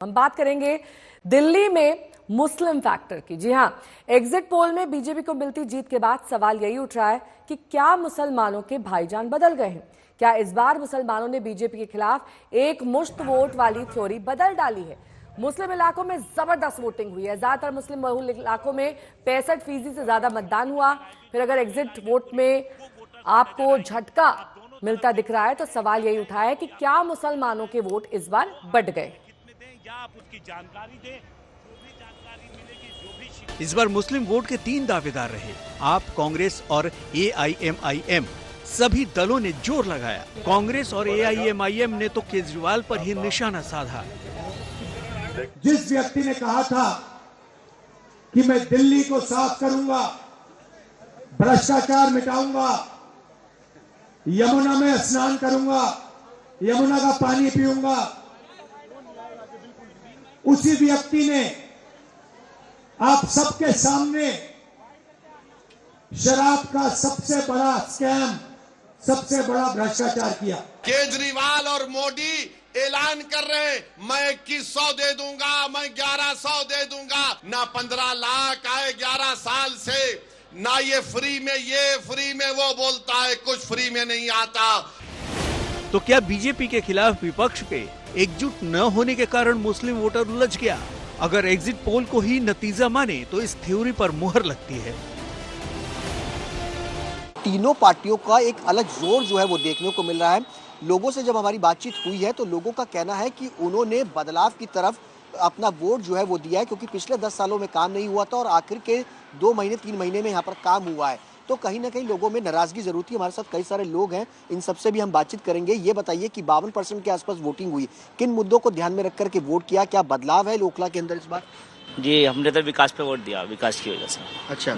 हम बात करेंगे दिल्ली में मुस्लिम फैक्टर की। जी हां, एग्जिट पोल में बीजेपी को मिलती जीत के बाद सवाल यही उठ रहा है कि क्या मुसलमानों के भाईजान बदल गए हैं? क्या इस बार मुसलमानों ने बीजेपी के खिलाफ एक मुश्त वोट वाली थ्योरी बदल डाली है? मुस्लिम इलाकों में जबरदस्त वोटिंग हुई है। ज्यादातर मुस्लिम बहुल इलाकों में 65% से ज्यादा मतदान हुआ। फिर अगर एग्जिट वोट में आपको झटका मिलता दिख रहा है तो सवाल यही उठा है कि क्या मुसलमानों के वोट इस बार बढ़ गए? आप उसकी जानकारी दें, जो भी जानकारी मिलेगी, इस बार मुस्लिम वोट के 3 दावेदार रहे। आप, कांग्रेस और AIMIM। सभी दलों ने जोर लगाया। कांग्रेस और AIMIM ने तो केजरीवाल पर ही निशाना साधा। जिस व्यक्ति ने कहा था कि मैं दिल्ली को साफ करूंगा, भ्रष्टाचार मिटाऊंगा, यमुना में स्नान करूंगा, यमुना का पानी पीऊंगा, उसी व्यक्ति ने आप सबके सामने शराब का सबसे बड़ा स्कैम, सबसे बड़ा भ्रष्टाचार किया। केजरीवाल और मोदी ऐलान कर रहे हैं, मैं 2100 दे दूंगा, मैं 1100 दे दूंगा। ना 15 लाख आए 11 साल से, ना ये फ्री में वो बोलता है, कुछ फ्री में नहीं आता। तो क्या बीजेपी के खिलाफ विपक्ष के एकजुट न होने के कारण मुस्लिम वोटर उलझ गया? अगर एग्जिट पोल को ही नतीजा माने तो इस थ्योरी पर मुहर लगती है। तीनों पार्टियों का एक अलग जोर जो है वो देखने को मिल रहा है। लोगों से जब हमारी बातचीत हुई है तो लोगों का कहना है कि उन्होंने बदलाव की तरफ अपना वोट जो है वो दिया है, क्योंकि पिछले 10 सालों में काम नहीं हुआ था और आखिर के 2 महीने 3 महीने में यहाँ पर काम हुआ है। तो कहीं ना कहीं लोगों में नाराजगी जरूर थी। हमारे साथ कई सारे लोग हैं, इन सबसे भी हम बातचीत करेंगे। ये बताइए कि 52% के आसपास वोटिंग हुई, किन मुद्दों को ध्यान में रख करके वोट किया? क्या बदलाव है ओखला के अंदर इस बार? जी, हमने तो विकास पे वोट दिया, विकास की वजह से। अच्छा,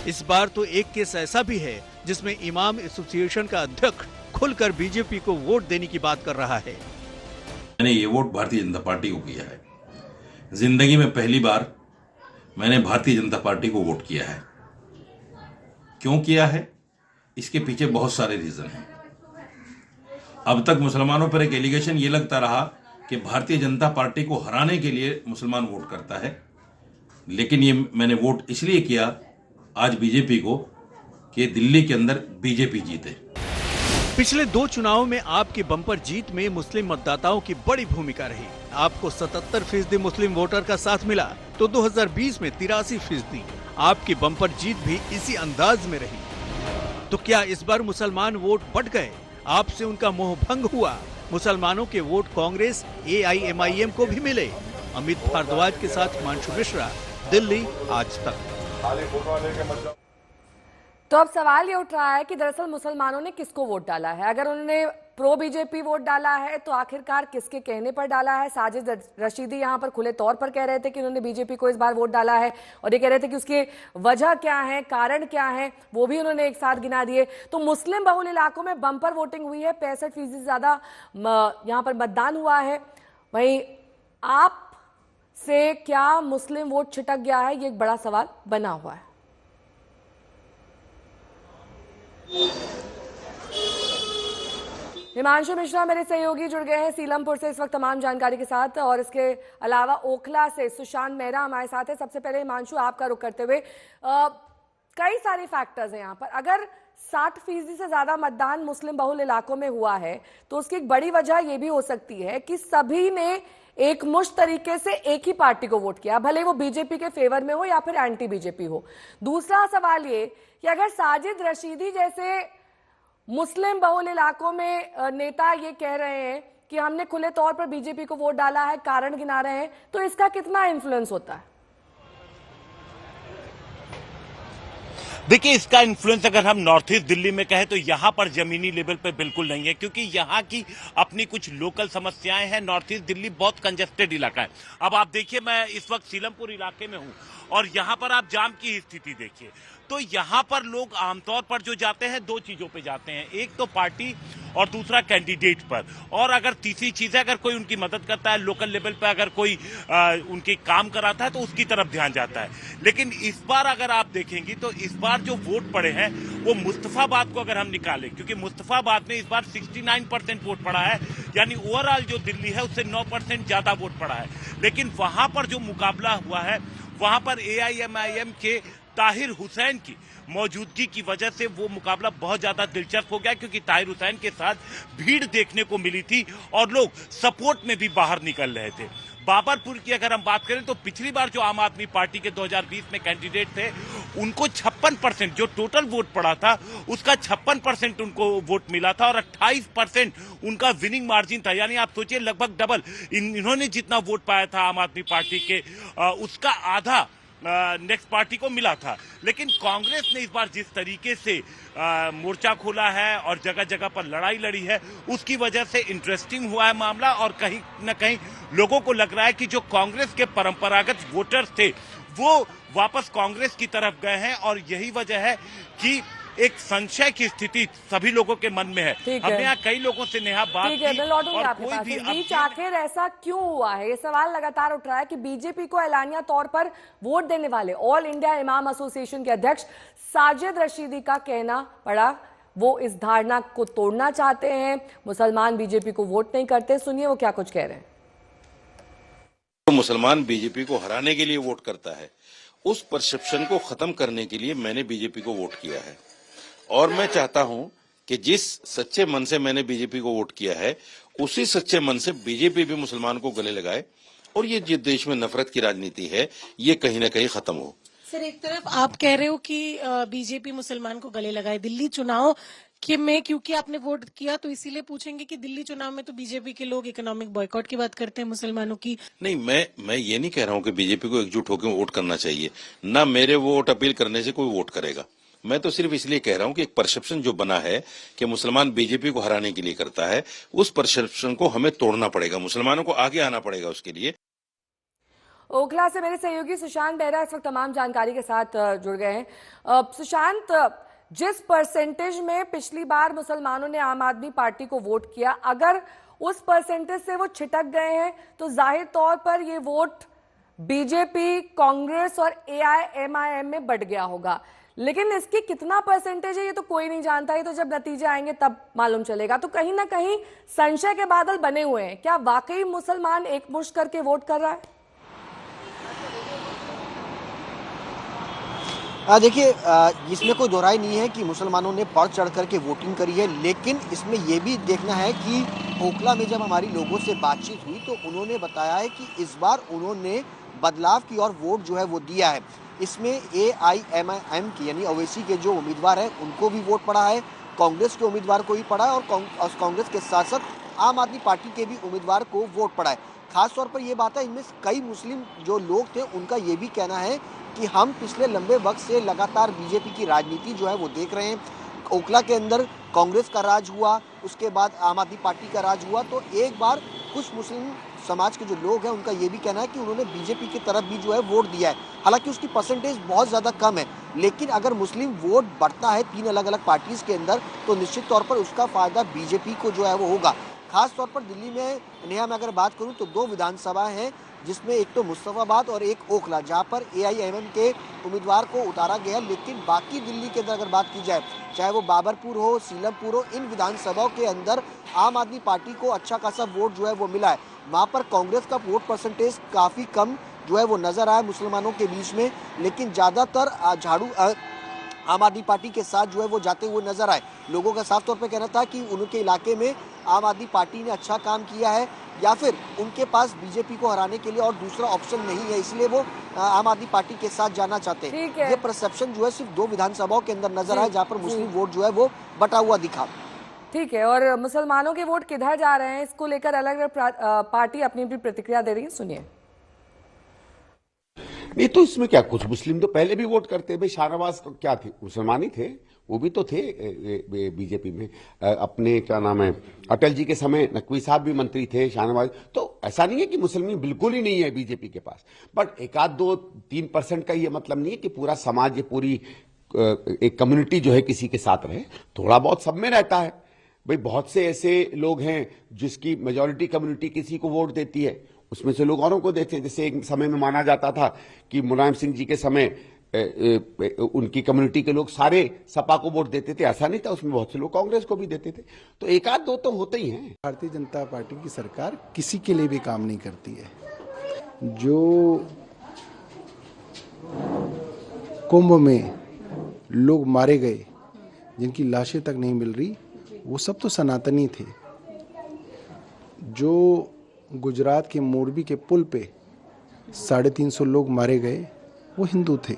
इस बार तो एक केस ऐसा भी है जिसमें इमाम एसोसिएशन का अध्यक्ष खुलकर बीजेपी को वोट देने की बात कर रहा है। मैंने ये वोट भारतीय जनता पार्टी को किया है। जिंदगी में पहली बार मैंने भारतीय जनता पार्टी को वोट किया है। क्यों किया है? इसके पीछे बहुत सारे रीजन हैं। अब तक मुसलमानों पर एक एलिगेशन ये लगता रहा कि भारतीय जनता पार्टी को हराने के लिए मुसलमान वोट करता है, लेकिन ये मैंने वोट इसलिए किया आज बीजेपी को कि दिल्ली के अंदर बीजेपी जीते। पिछले 2 चुनावों में आपकी बम्पर जीत में मुस्लिम मतदाताओं की बड़ी भूमिका रही। आपको 77% मुस्लिम वोटर का साथ मिला तो 2020 में 83%। आपकी बम्पर जीत भी इसी अंदाज में रही। तो क्या इस बार मुसलमान वोट बढ़ गए? आपसे उनका मोह भंग हुआ? मुसलमानों के वोट कांग्रेस AIMIM को भी मिले? अमित भारद्वाज के साथ हिमांशु मिश्रा, दिल्ली आज तक। तो अब सवाल ये उठ रहा है कि दरअसल मुसलमानों ने किसको वोट डाला है? अगर उन्होंने प्रो बीजेपी वोट डाला है तो आखिरकार किसके कहने पर डाला है? साजिद रशीदी यहां पर खुले तौर पर कह रहे थे कि उन्होंने बीजेपी को इस बार वोट डाला है और ये कह रहे थे कि उसकी वजह क्या है, कारण क्या है, वो भी उन्होंने एक साथ गिना दिए। तो मुस्लिम बहुल इलाकों में बम्पर वोटिंग हुई है, 65% से ज्यादा यहां पर मतदान हुआ है। वहीं आप से क्या मुस्लिम वोट छिटक गया है, ये एक बड़ा सवाल बना हुआ है। हिमांशु मिश्रा मेरे सहयोगी जुड़ गए हैं सीलमपुर से इस वक्त तमाम जानकारी के साथ, और इसके अलावा ओखला से सुशांत मेहरा हमारे साथ है। सबसे पहले हिमांशु, आपका रुख करते हुए, कई सारे फैक्टर्स हैं यहाँ पर। अगर 60% से ज्यादा मतदान मुस्लिम बहुल इलाकों में हुआ है तो उसकी एक बड़ी वजह यह भी हो सकती है कि सभी ने एक मुश्त तरीके से एक ही पार्टी को वोट किया, भले वो बीजेपी के फेवर में हो या फिर एंटी बीजेपी हो। दूसरा सवाल ये कि अगर साजिद रशीदी जैसे मुस्लिम बहुल इलाकों में नेता ये कह रहे हैं कि हमने खुले तौर पर बीजेपी को वोट डाला है, कारण गिना रहे हैं, तो इसका कितना इन्फ्लुएंस होता है? देखिए, इसका इन्फ्लुएंस अगर हम नॉर्थ ईस्ट दिल्ली में कहें तो यहाँ पर जमीनी लेवल पे बिल्कुल नहीं है, क्योंकि यहाँ की अपनी कुछ लोकल समस्याएं हैं। नॉर्थ ईस्ट दिल्ली बहुत कंजेस्टेड इलाका है। अब आप देखिए, मैं इस वक्त सीलमपुर इलाके में हूँ और यहाँ पर आप जाम की स्थिति देखिए। तो यहाँ पर लोग आमतौर पर जो जाते हैं दो चीजों पे जाते हैं, एक तो पार्टी और दूसरा कैंडिडेट पर, और अगर तीसरी चीज है अगर कोई उनकी मदद करता है लोकल लेवल पे, अगर कोई उनके काम कराता है तो उसकी तरफ ध्यान जाता है। लेकिन इस बार अगर आप देखेंगी तो इस बार जो वोट पड़े हैं वो मुस्तफाबाद को अगर हम निकालें, क्योंकि मुस्तफाबाद में इस बार 69% वोट पड़ा है, यानी ओवरऑल जो दिल्ली है उससे 9% ज्यादा वोट पड़ा है। लेकिन वहां पर जो मुकाबला हुआ है वहां पर AIMIM के ताहिर हुसैन की मौजूदगी की वजह से वो मुकाबला बहुत ज्यादा दिलचस्प हो गया, क्योंकि ताहिर हुसैन के साथ भीड़ देखने को मिली थी और लोग सपोर्ट में भी बाहर निकल रहे थे। बाबरपुर की अगर हम बात करें तो पिछली बार जो आम आदमी पार्टी के 2020 में कैंडिडेट थे उनको 56% जो टोटल वोट पड़ा था उसका 56% उनको वोट मिला था और 28% उनका विनिंग मार्जिन था, यानी आप सोचिए लगभग डबल इन्होंने जितना वोट पाया था आम आदमी पार्टी के उसका आधा नेक्स्ट पार्टी को मिला था। लेकिन कांग्रेस ने इस बार जिस तरीके से मोर्चा खोला है और जगह जगह पर लड़ाई लड़ी है उसकी वजह से इंटरेस्टिंग हुआ है मामला, और कहीं न कहीं लोगों को लग रहा है कि जो कांग्रेस के परंपरागत वोटर्स थे वो वापस कांग्रेस की तरफ गए हैं, और यही वजह है कि एक संशय की स्थिति सभी लोगों के मन में है। हमने यहाँ कई लोगों से नेहा बात की और कोई भी बीच आखिर ऐसा क्यों हुआ है, ये सवाल लगातार उठ रहा है कि बीजेपी को एलानिया तौर पर वोट देने वाले ऑल इंडिया इमाम एसोसिएशन के अध्यक्ष साजिद रशीदी का कहना पड़ा वो इस धारणा को तोड़ना चाहते हैं, मुसलमान बीजेपी को वोट नहीं करते। सुनिए वो क्या कुछ कह रहे हैं। तो मुसलमान बीजेपी को हराने के लिए वोट करता है, उस परसेप्शन को खत्म करने के लिए मैंने बीजेपी को वोट किया है, और मैं चाहता हूं कि जिस सच्चे मन से मैंने बीजेपी को वोट किया है उसी सच्चे मन से बीजेपी भी मुसलमान को गले लगाए, और ये जो देश में नफरत की राजनीति है ये कहीं ना कहीं खत्म हो। सर, एक तरफ आप कह रहे हो कि बीजेपी मुसलमान को गले लगाए, दिल्ली चुनाव कि में क्योंकि आपने वोट किया तो इसीलिए पूछेंगे कि दिल्ली चुनाव में तो बीजेपी के लोग इकोनॉमिक बॉयकॉट की बात करते हैं मुसलमानों की। नहीं, मैं ये नहीं कह रहा हूं कि बीजेपी को एकजुट होकर वोट करना चाहिए, ना मेरे वोट अपील करने से कोई वोट करेगा। मैं तो सिर्फ इसलिए कह रहा हूं कि एक परसेप्शन जो बना है कि मुसलमान बीजेपी को हराने के लिए करता है, उस परसेप्शन को हमें तोड़ना पड़ेगा, मुसलमानों को आगे आना पड़ेगा उसके लिए। ओखला से मेरे सहयोगी सुशांत बेहरा इस वक्त तमाम जानकारी के साथ जुड़ गए हैं। सुशांत, जिस परसेंटेज में पिछली बार मुसलमानों ने आम आदमी पार्टी को वोट किया, अगर उस परसेंटेज से वो छिटक गए हैं तो जाहिर तौर पर ये वोट बीजेपी, कांग्रेस और AIMIM में बढ़ गया होगा, लेकिन इसकी कितना परसेंटेज है ये तो कोई नहीं जानता, ये तो जब नतीजे आएंगे तब मालूम चलेगा। तो कहीं ना कहीं संशय के बादल बने हुए हैं, क्या वाकई मुसलमान एकमुश्त करके वोट कर रहा है? देखिए, इसमें कोई दोहराई नहीं है कि मुसलमानों ने बढ़ चढ़ करके वोटिंग करी है, लेकिन इसमें यह भी देखना है कि ओखला में जब हमारी लोगों से बातचीत हुई तो उन्होंने बताया है कि इस बार उन्होंने बदलाव की ओर वोट जो है वो दिया है। इसमें AIMIM की यानी ओवैसी के जो उम्मीदवार हैं उनको भी वोट पड़ा है, कांग्रेस के उम्मीदवार को भी पड़ा है, और कांग्रेस के साथ साथ आम आदमी पार्टी के भी उम्मीदवार को वोट पड़ा है। खास तौर पर यह बात है, इनमें कई मुस्लिम जो लोग थे उनका ये भी कहना है कि हम पिछले लंबे वक्त से लगातार बीजेपी की राजनीति जो है वो देख रहे हैं। ओखला के अंदर कांग्रेस का राज हुआ, उसके बाद आम आदमी पार्टी का राज हुआ, तो एक बार कुछ मुस्लिम समाज के जो लोग हैं उनका ये भी कहना है कि उन्होंने बीजेपी की तरफ भी जो है वोट दिया है। हालांकि उसकी परसेंटेज बहुत ज़्यादा कम है, लेकिन अगर मुस्लिम वोट बढ़ता है 3 अलग अलग पार्टीज के अंदर तो निश्चित तौर पर उसका फायदा बीजेपी को जो है वो होगा। खास तौर पर दिल्ली में नेहा में अगर बात करूं तो 2 विधानसभाएं हैं, जिसमें एक तो मुस्तफाबाद और एक ओखला, जहां पर AIMIM के उम्मीदवार को उतारा गया, लेकिन बाकी दिल्ली के अंदर अगर बात की जाए, चाहे वो बाबरपुर हो, सीलमपुर हो, इन विधानसभाओं के अंदर आम आदमी पार्टी को अच्छा खासा वोट जो है वो मिला है। वहाँ पर कांग्रेस का वोट परसेंटेज काफ़ी कम जो है वो नजर आया मुसलमानों के बीच में, लेकिन ज़्यादातर झाड़ू आम आदमी पार्टी के साथ जो है वो जाते हुए नजर आए। लोगों का साफ तौर पे कहना था कि उनके इलाके में आम आदमी पार्टी ने अच्छा काम किया है, या फिर उनके पास बीजेपी को हराने के लिए और दूसरा ऑप्शन नहीं है, इसलिए वो आम आदमी पार्टी के साथ जाना चाहते हैं। ये परसेप्शन जो है सिर्फ 2 विधानसभाओं के अंदर नजर आया, जहाँ पर मुस्लिम वोट जो है वो बटा हुआ दिखा। ठीक है, और मुसलमानों के वोट किधर जा रहे हैं, इसको लेकर अलग अलग पार्टी अपनी अपनी प्रतिक्रिया दे रही है, सुनिए। नहीं तो इसमें क्या, कुछ मुस्लिम तो पहले भी वोट करते भाई। शाहनवाज क्या थे, मुसलमान ही थे, वो भी तो थे बीजेपी में। अपने क्या नाम है, अटल जी के समय नकवी साहब भी मंत्री थे, शाहनवाज। तो ऐसा नहीं है कि मुसलमान बिल्कुल ही नहीं है बीजेपी के पास, बट 1-2-3% का ये मतलब नहीं है कि पूरा समाज, ये पूरी एक कम्युनिटी जो है किसी के साथ रहे, थोड़ा बहुत सब में रहता है भाई। बहुत से ऐसे लोग हैं जिसकी मेजॉरिटी कम्युनिटी किसी को वोट देती है, उसमें से लोग औरों को देते हैं। जैसे एक समय में माना जाता था कि मुलायम सिंह जी के समय उनकी कम्युनिटी के लोग सारे सपा को वोट देते थे, ऐसा नहीं था, उसमें बहुत से लोग कांग्रेस को भी देते थे। तो एक आध दो तो होते ही हैं। भारतीय जनता पार्टी की सरकार किसी के लिए भी काम नहीं करती है। जो कुंभ में लोग मारे गए, जिनकी लाशें तक नहीं मिल रही, वो सब तो सनातनी थे। जो गुजरात के मोरबी के पुल पे 350 लोग मारे गए, वो हिंदू थे।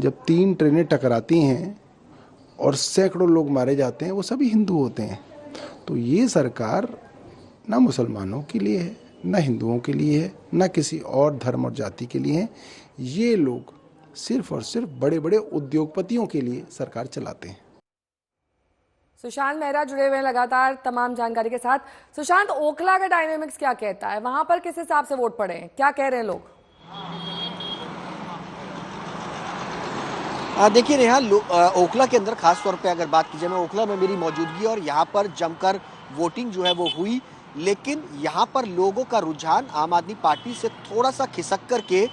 जब 3 ट्रेनें टकराती हैं और सैकड़ों लोग मारे जाते हैं, वो सभी हिंदू होते हैं। तो ये सरकार ना मुसलमानों के लिए है, ना हिंदुओं के लिए है, ना किसी और धर्म और जाति के लिए है। ये लोग सिर्फ और सिर्फ बड़े बड़े उद्योगपतियों के लिए सरकार चलाते हैं। सुशांत मेहरा जुड़े हुए हैं लगातार तमाम जानकारी के साथ। सुशांत, ओखला का डायनेमिक्स क्या कहता है? वहां पर किस हिसाब से वोट पड़े हैं, क्या कह रहे हैं लोग? देखिए नेहा, ओखला के अंदर खास तौर पे अगर बात की जाए, मैं ओखला में मेरी मौजूदगी और यहाँ पर जमकर वोटिंग जो है वो हुई, लेकिन यहाँ पर लोगों का रुझान आम आदमी पार्टी से थोड़ा सा खिसक करके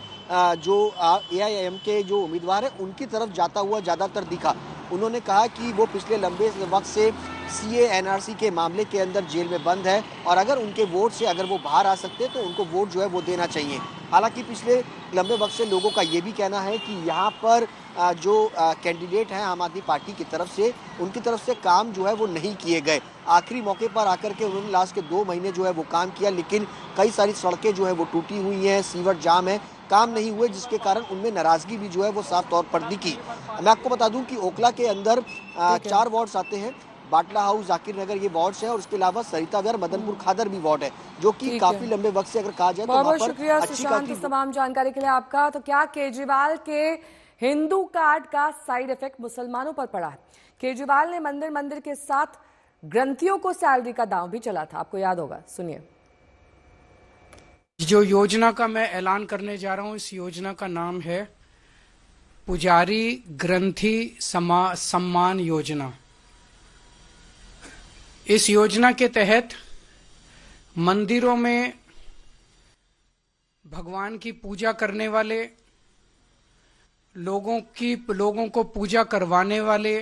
जो AIM के जो उम्मीदवार है उनकी तरफ जाता हुआ ज़्यादातर दिखा। उन्होंने कहा कि वो पिछले लंबे वक्त से CA NRC के मामले के अंदर जेल में बंद है और अगर उनके वोट से अगर वो बाहर आ सकते तो उनको वोट जो है वो देना चाहिए। हालांकि पिछले लंबे वक्त से लोगों का ये भी कहना है कि यहाँ पर जो कैंडिडेट हैं आम आदमी पार्टी की तरफ से, उनकी तरफ से काम जो है वो नहीं किए गए। आखिरी मौके पर आकर के उन्होंने लास्ट के 2 महीने जो है वो काम किया, लेकिन कई सारी सड़कें जो है वो टूटी हुई हैं, सीवर जाम है, काम नहीं हुए, जिसके कारण उनमें नाराजगी भी जो है वो साफ तौर पर दिखी। मैं आपको बता दूं कि ओखला के अंदर 4 वार्ड्स आते हैं। बाटला हाउस, जाकिर नगर ये वार्ड्स है और उसके अलावा सरिता विहार, मदनपुर खादर भी वार्ड है, जो कि काफी लंबे वक्त से अगर कहा जाए तो बहुत शुक्रिया सुशांत इस तमाम जानकारी के लिए आपका। तो क्या केजरीवाल के हिंदू कार्ड का साइड इफेक्ट मुसलमानों पर पड़ा है? केजरीवाल ने मंदिर मंदिर के साथ ग्रंथियों को सैलरी का दांव भी चला था, आपको याद होगा, सुनिए। जो योजना का मैं ऐलान करने जा रहा हूं, इस योजना का नाम है पुजारी ग्रंथी सम्मान योजना। इस योजना के तहत मंदिरों में भगवान की पूजा करने वाले लोगों को पूजा करवाने वाले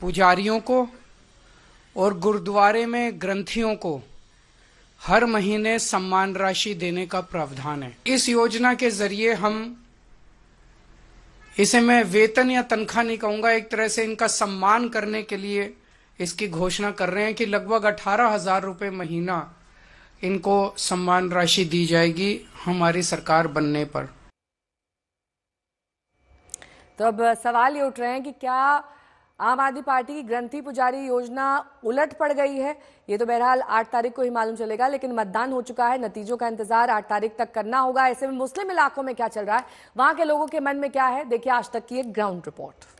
पुजारियों को और गुरुद्वारे में ग्रंथियों को हर महीने सम्मान राशि देने का प्रावधान है। इस योजना के जरिए हम, इसे मैं वेतन या तनख्वाह नहीं कहूंगा, एक तरह से इनका सम्मान करने के लिए इसकी घोषणा कर रहे हैं कि लगभग 18,000 रुपये महीना इनको सम्मान राशि दी जाएगी हमारी सरकार बनने पर। तो अब सवाल ये उठ रहे हैं कि क्या आम आदमी पार्टी की ग्रंथी पुजारी योजना उलट पड़ गई है? ये तो बहरहाल 8 तारीख को ही मालूम चलेगा, लेकिन मतदान हो चुका है, नतीजों का इंतजार 8 तारीख तक करना होगा। ऐसे में मुस्लिम इलाकों में क्या चल रहा है, वहां के लोगों के मन में क्या है, देखिए आज तक की एक ग्राउंड रिपोर्ट।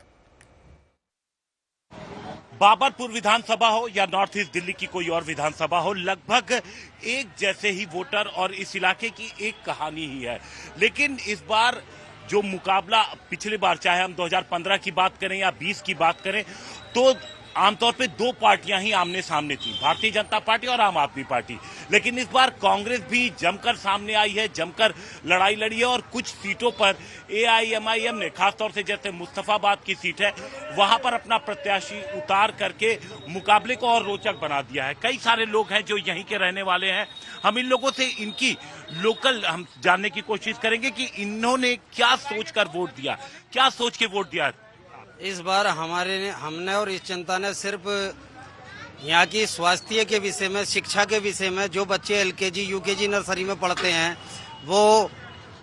बाबरपुर विधानसभा हो या नॉर्थ ईस्ट दिल्ली की कोई और विधानसभा हो, लगभग एक जैसे ही वोटर और इस इलाके की एक कहानी ही है। लेकिन इस बार जो मुकाबला पिछली बार, चाहे हम 2015 की बात करें या 20 की बात करें, तो आमतौर पे 2 पार्टियां ही आमने सामने थी, भारतीय जनता पार्टी और आम आदमी पार्टी। लेकिन इस बार कांग्रेस भी जमकर सामने आई है, जमकर लड़ाई लड़ी है और कुछ सीटों पर AIMIM ने, खासतौर से जैसे मुस्तफाबाद की सीट है, वहां पर अपना प्रत्याशी उतार करके मुकाबले को और रोचक बना दिया है। कई सारे लोग हैं जो यहीं के रहने वाले हैं, हम इन लोगों से इनकी लोकल हम जानने की कोशिश करेंगे कि इन्होंने क्या सोचकर वोट दिया, क्या सोच के वोट दिया। इस बार हमने और इस जनता ने सिर्फ यहाँ की स्वास्थ्य के विषय में, शिक्षा के विषय में, जो बच्चे LKG UKG नर्सरी में पढ़ते हैं वो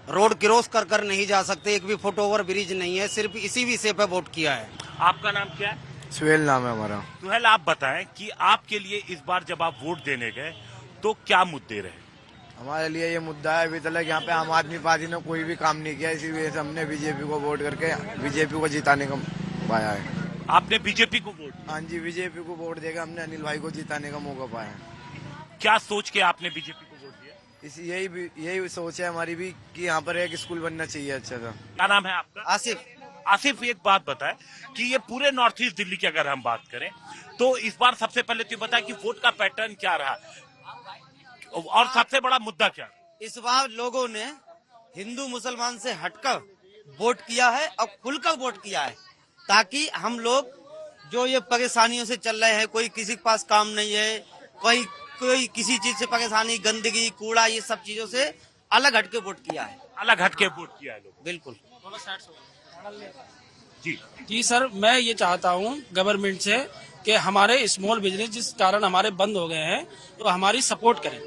रोड क्रॉस कर नहीं जा सकते, एक भी फुटओवर ब्रिज नहीं है, सिर्फ इसी विषय पर वोट किया है। आपका नाम क्या है? सुहेल नाम है हमारा। सुहेल, आप बताएं कि आपके लिए इस बार जब आप वोट देने गए तो क्या मुद्दे रहे? हमारे लिए ये मुद्दा है, अभी तक यहाँ पे आम आदमी पार्टी ने कोई भी काम नहीं किया, इसी वजह से हमने बीजेपी को वोट करके बीजेपी को जिताने का पाया है। आपने बीजेपी को वोट? हाँ जी, बीजेपी को वोट देकर हमने अनिल भाई को जिताने का मौका पाया। क्या सोच के आपने बीजेपी को वोट दिया? यही सोच है हमारी भी कि यहाँ पर एक स्कूल बनना चाहिए अच्छा सा। क्या नाम है आपका? आसिफ। आसिफ एक बात बताए कि ये पूरे नॉर्थ ईस्ट दिल्ली की अगर हम बात करें तो इस बार सबसे पहले तो बताया कि वोट का पैटर्न क्या रहा और सबसे बड़ा मुद्दा क्या? इस बार लोगों ने हिंदू मुसलमान से हटकर वोट किया है और खुलकर वोट किया है, ताकि हम लोग जो ये परेशानियों से चल रहे हैं, कोई किसी के पास काम नहीं है, कोई किसी चीज से परेशानी, गंदगी, कूड़ा, ये सब चीजों से अलग हटके वोट किया है। अलग हटके वोट किया है लोग। बिल्कुल जी सर, मैं ये चाहता हूँ गवर्नमेंट से कि हमारे स्मॉल बिजनेस जिस कारण हमारे बंद हो गए हैं तो हमारी सपोर्ट करें।